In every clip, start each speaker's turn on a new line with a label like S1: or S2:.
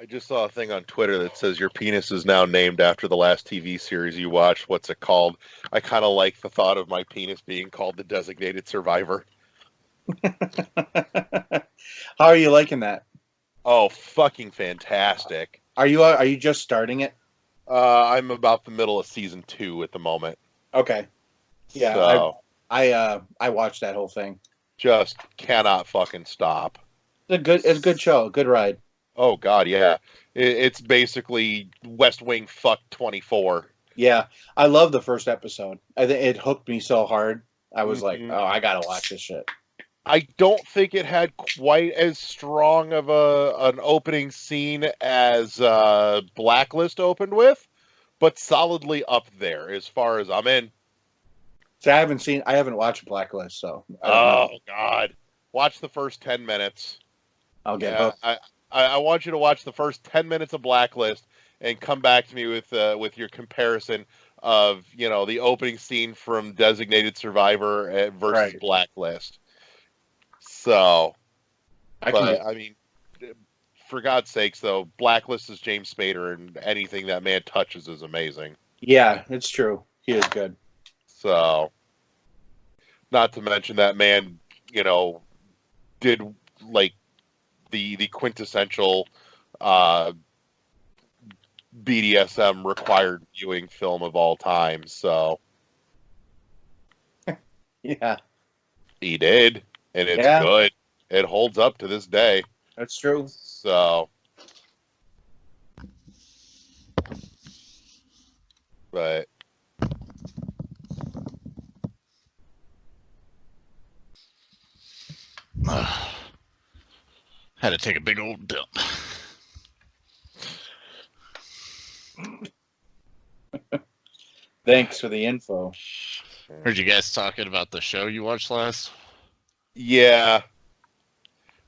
S1: I just saw a thing on Twitter that says your penis is now named after the last TV series you watched. What's it called? I kind of like the thought of my penis being called the Designated Survivor.
S2: How are you liking that?
S1: Oh, fucking fantastic.
S2: Are you just starting it?
S1: I'm about the middle of season 2 at the moment.
S2: Okay. Yeah,
S1: So,
S2: I watched that whole thing.
S1: just cannot fucking stop.
S2: It's a good show, good ride.
S1: Oh, God, yeah. It's basically West Wing fuck 24.
S2: Yeah, I love the first episode. It hooked me so hard. I was like,
S1: Mhm.
S2: oh, I gotta watch this shit.
S1: I don't think it had quite as strong of an opening scene as Blacklist opened with, but solidly up there as far as I'm in.
S2: So I haven't watched Blacklist, so I don't
S1: Oh,
S2: know.
S1: God. Watch the first 10 minutes.
S2: I'll get
S1: Yeah,
S2: hooked.
S1: I want you to watch the first 10 minutes of Blacklist and come back to me with your comparison of, the opening scene from Designated Survivor versus
S2: Right.
S1: Blacklist. So,
S2: I
S1: mean, for God's sakes, though, Blacklist is James Spader, and anything that man touches is amazing.
S2: Yeah, it's true. He is good.
S1: So, not to mention that man, did like the quintessential BDSM required viewing film of all time. So
S2: Yeah,
S1: he did, and it's
S2: Yeah.
S1: good. It holds up to this day.
S2: that's true.
S1: So, but
S3: Had to take a big old dump.
S2: Thanks for the info.
S3: Heard you guys talking about the show you watched last.
S1: yeah,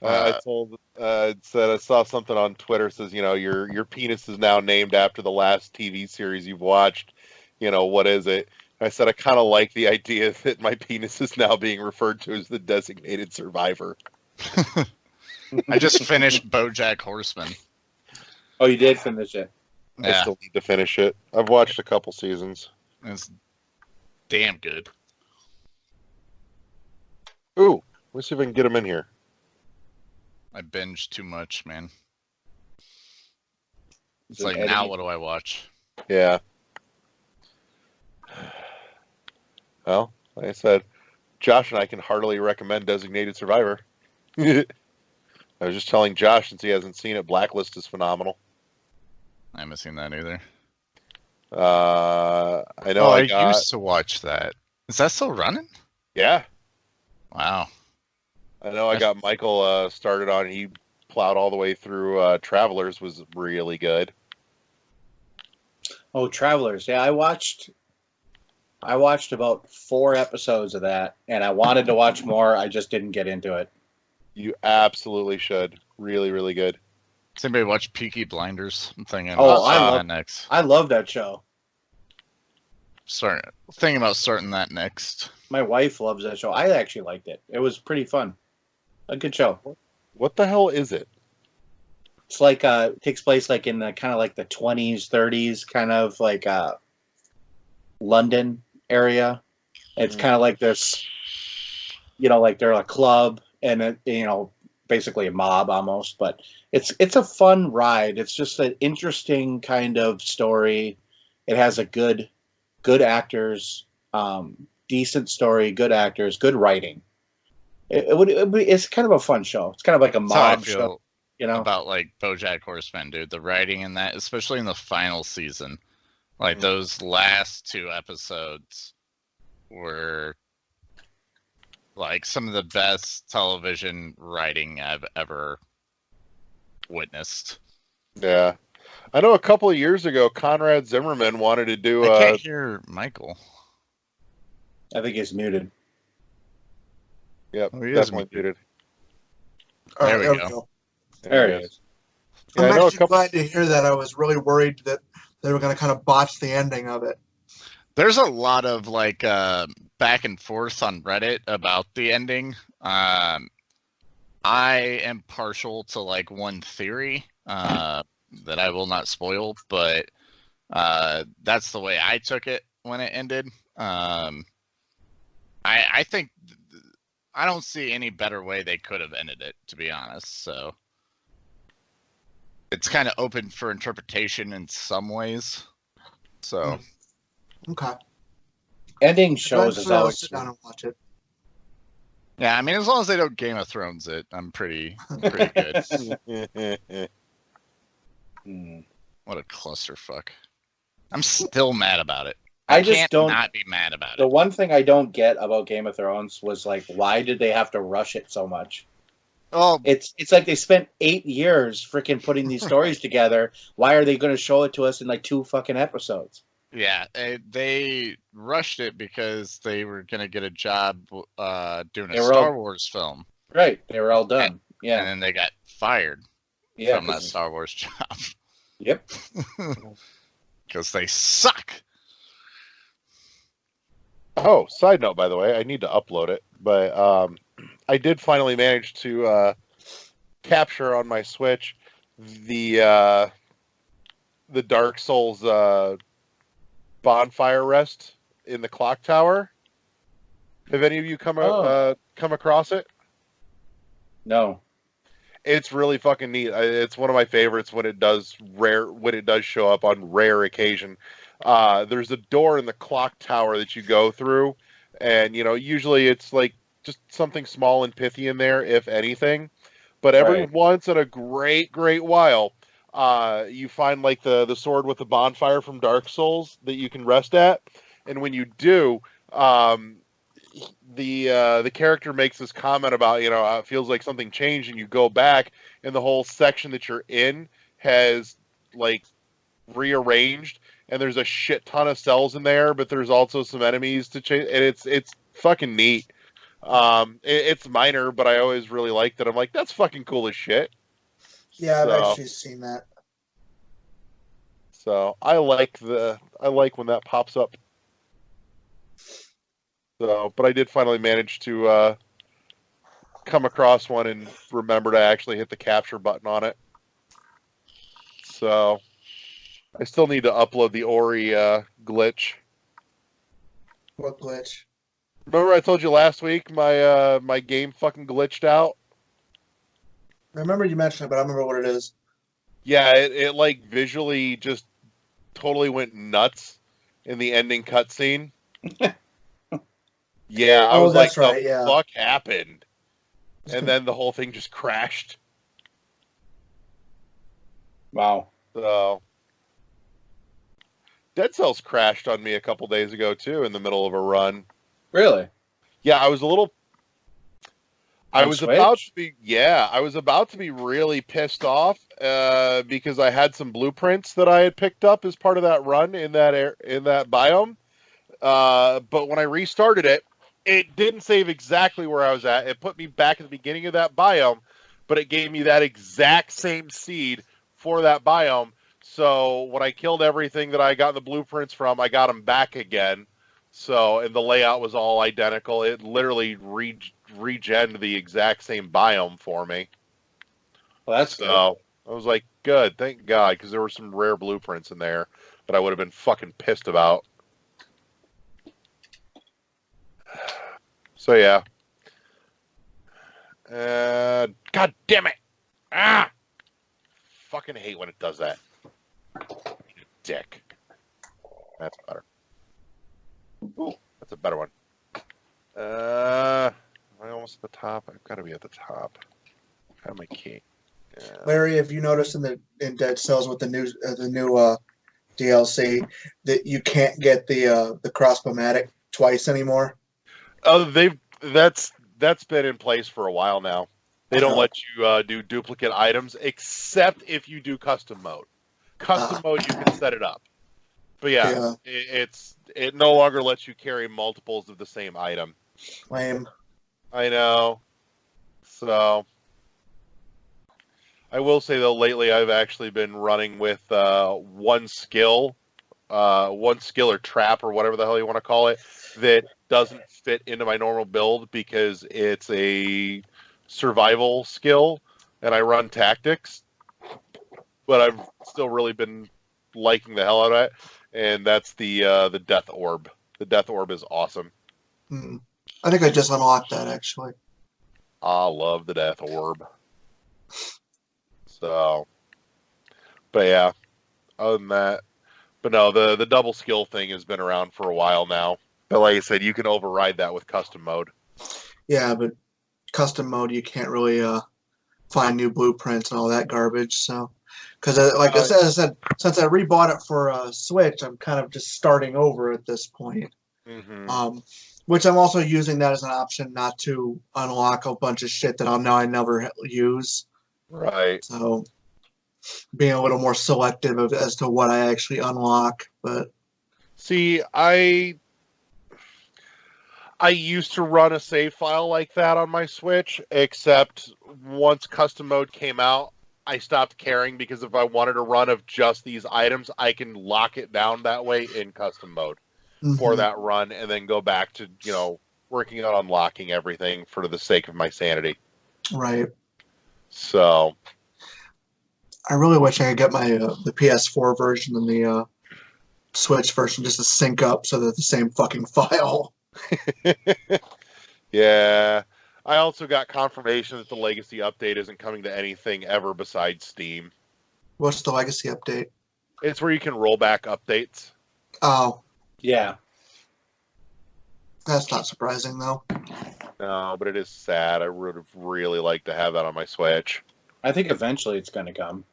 S1: I
S3: Uh,
S1: told said I saw something on Twitter says your penis is now named after the last TV series you've watched. What is it? I said I kind of like the idea that my penis is now being referred to as the Designated Survivor.
S3: I just finished BoJack Horseman.
S2: Oh, you did finish it.
S1: I
S3: Yeah,
S1: still need to finish it. I've watched a couple seasons.
S3: it's damn good.
S1: Ooh, let's see if I can get him in here.
S3: I binged too much, man. It's
S2: Is it
S3: like, now
S2: Eddie?
S3: what do I watch?
S1: Yeah. Well, like I said, Josh and I can heartily recommend Designated Survivor. I was just telling Josh, since he hasn't seen it, Blacklist is phenomenal.
S3: I haven't seen that either.
S1: I know
S3: I
S1: I got...
S3: used to watch that. Is that still running?
S1: Yeah.
S3: Wow.
S1: I know I got Michael started on. He plowed all the way through Travelers, was really good.
S2: Oh, Travelers. Yeah, I watched about 4 episodes of that, and I wanted to watch more. I just didn't get into it.
S1: You absolutely should. Really, really good.
S3: Does anybody watch Peaky Blinders? I'm thinking
S2: Oh,
S3: about
S2: I
S3: starting
S2: love-
S3: that next.
S2: I love that show.
S3: Thinking about starting that next.
S2: My wife loves that show. I actually liked it. It was pretty fun. A good show.
S1: What the hell is it?
S2: It's like takes place like in the kind of like the 20s, 30s, kind of like London area. It's kind of like this, like they're a club and basically a mob almost, but it's a fun ride. It's just an interesting kind of story. It has a good actors, decent story, good actors, good writing. It's kind of a fun show. It's kind of like a
S3: That's how I
S2: mob
S3: feel
S2: show,
S3: about like BoJack Horseman, dude. The writing in that, especially in the final season, like those last 2 episodes were like some of the best television writing I've ever witnessed.
S1: Yeah. I know a couple of years ago, Conrad Zimmerman wanted to do
S3: I can't hear Michael.
S2: I think it's muted.
S1: Yep,
S3: Oh, he is
S1: definitely
S3: muted.
S1: muted.
S4: All
S3: There
S4: right,
S3: we
S4: there
S3: go.
S2: There it is.
S1: Yeah,
S4: I'm
S1: I know a
S4: actually
S1: couple.
S4: glad to hear that. I was really worried that they were going to kind of botch the ending of it.
S3: There's a lot of like back and forth on Reddit about the ending. I am partial to like one theory. that I will not spoil, but that's the way I took it when it ended. I think I don't see any better way they could have ended it, to be honest. So it's kind of open for interpretation in some ways. So
S4: Okay.
S2: Ending shows is
S4: Eventually I'll
S2: always
S4: sit down and watch it.
S3: yeah, I mean, as long as they don't Game of Thrones it, I'm pretty good. What a clusterfuck! I'm still mad about it.
S2: I just
S3: can't
S2: don't
S3: not be mad about
S2: The
S3: it.
S2: one thing I don't get about Game of Thrones was like, why did they have to rush it so much?
S3: Oh,
S2: It's like they spent 8 years freaking putting these stories together. Why are they going to show it to us in like 2 fucking episodes?
S3: yeah, they rushed it because they were gonna get a job doing a
S2: They were
S3: Star
S2: all-
S3: Wars film,
S2: Right, they were all done.
S3: and
S2: Yeah,
S3: then they got fired
S2: yeah.
S3: from that Star Wars job
S2: Yep.
S3: because they suck.
S1: Oh, side note, by the way, I need to upload it, but I did finally manage to capture on my Switch the Dark Souls bonfire rest in the clock tower. Have any of you come across it?
S2: No.
S1: It's really fucking neat. It's one of my favorites when it does show up on rare occasion. There's a door in the clock tower that you go through, and usually it's like just something small and pithy in there, if anything. But every
S2: Right.
S1: once in a great while, you find like the sword with the bonfire from Dark Souls that you can rest at, and when you do, the character makes this comment about it feels like something changed, and you go back, and the whole section that you're in has like rearranged, and there's a shit ton of cells in there, but there's also some enemies to chase, and it's fucking neat. It's minor, but I always really liked it. I'm like, that's fucking cool as shit.
S4: Yeah, I've
S1: So-
S4: actually seen that.
S1: So I like when that pops up. So, but I did finally manage to come across one and remember to actually hit the capture button on it. So I still need to upload the Ori glitch.
S4: What glitch?
S1: Remember I told you last week my game fucking glitched out?
S4: I remember you mentioned it, but I don't remember what it is.
S1: Yeah, it like visually just totally went nuts in the ending cutscene. Yeah, I
S4: Oh,
S1: was
S4: that's
S1: like,
S4: right,
S1: the
S4: yeah.
S1: fuck happened? And then the whole thing just crashed.
S2: Wow.
S1: So Dead Cells crashed on me a couple days ago too in the middle of a run.
S2: Really?
S1: Yeah, I was about
S2: Switch?
S1: to be I was about to be really pissed off because I had some blueprints that I had picked up as part of that run in that biome. But when I restarted it, it didn't save exactly where I was at. It put me back at the beginning of that biome, but it gave me that exact same seed for that biome. So when I killed everything that I got the blueprints from, I got them back again. So, and the layout was all identical. It literally regened the exact same biome for me.
S2: Well, that's good.
S1: So I was like, good, thank God, because there were some rare blueprints in there that I would have been fucking pissed about. So yeah. God damn it! Ah! Fucking hate when it does that. You dick. That's better. Ooh, that's a better one. Am I almost at the top? I've got to be at the top. Have my key. Yeah.
S4: Larry, have you noticed in Dead Cells with the new DLC that you can't get the crossbow-matic twice anymore?
S1: Oh, that's been in place for a while now. They don't let you do duplicate items except if you do custom mode. Custom mode, you can set it up. But yeah. It no longer lets you carry multiples of the same item.
S4: Lame.
S1: I know. So I will say though, lately I've actually been running with one skill or trap or whatever the hell you want to call it that doesn't fit into my normal build because it's a survival skill and I run tactics. But I've still really been liking the hell out of it, and that's the Death Orb. The Death Orb is awesome.
S4: I think I just unlocked that actually.
S1: I love the Death Orb. So, but yeah, other than that, but no, the double skill thing has been around for a while now. But like I said, you can override that with custom mode.
S4: Yeah, but custom mode you can't really find new blueprints and all that garbage. So, because like I said, since I rebought it for Switch, I'm kind of just starting over at this point.
S1: Mm-hmm.
S4: Which I'm also using that as an option not to unlock a bunch of shit that I'll know I never use.
S1: Right.
S4: So being a little more selective as to what I actually unlock. But
S1: see, I used to run a save file like that on my Switch, except once custom mode came out, I stopped caring because if I wanted a run of just these items, I can lock it down that way in custom mode for that run and then go back to, working on unlocking everything for the sake of my sanity.
S4: Right.
S1: So
S4: I really wish I could get my the PS4 version and the Switch version just to sync up so they're the same fucking file.
S1: yeah. I also got confirmation that the Legacy update isn't coming to anything ever besides Steam.
S4: What's the Legacy update?
S1: It's where you can roll back updates.
S4: Oh.
S2: Yeah.
S4: That's not surprising, though.
S1: No, but it is sad. I would have really liked to have that on my Switch.
S2: I think eventually it's going to come.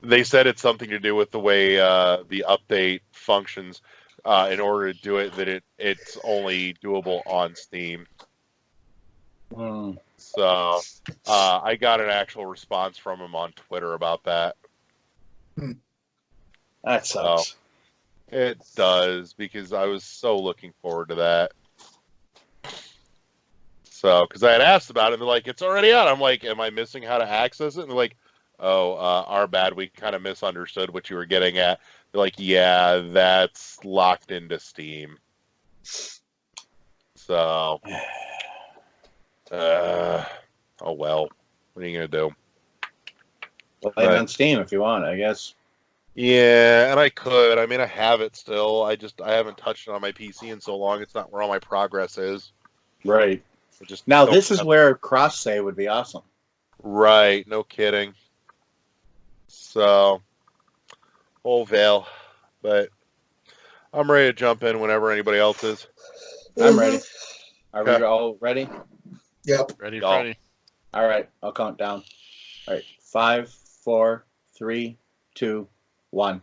S1: They said it's something to do with the way the update functions. In order to do it, that it's only doable on Steam. So I got an actual response from him on Twitter about that.
S2: That sucks.
S1: So, it does, because I was so looking forward to that. So, because I had asked about it, and they're like, it's already out. I'm like, am I missing how to access it? And they're like, oh, our bad. We kind of misunderstood what you were getting at. They're like, yeah, that's locked into Steam. So, oh well. What are you going to do?
S2: Play it on Steam if you want, I guess.
S1: Yeah, and I could. I mean, I have it still. I haven't touched it on my PC in so long. It's not where all my progress is.
S2: Right.
S1: Just
S2: now, this is where cross-save would be awesome.
S1: Right. No kidding. So, oh, Vale. But I'm ready to jump in whenever anybody else is.
S2: I'm ready. Are we all ready?
S4: Yep.
S3: Ready,
S1: Go.
S3: Freddy?
S2: All right. I'll count down. All right. 5, 4, 3, 2, 1.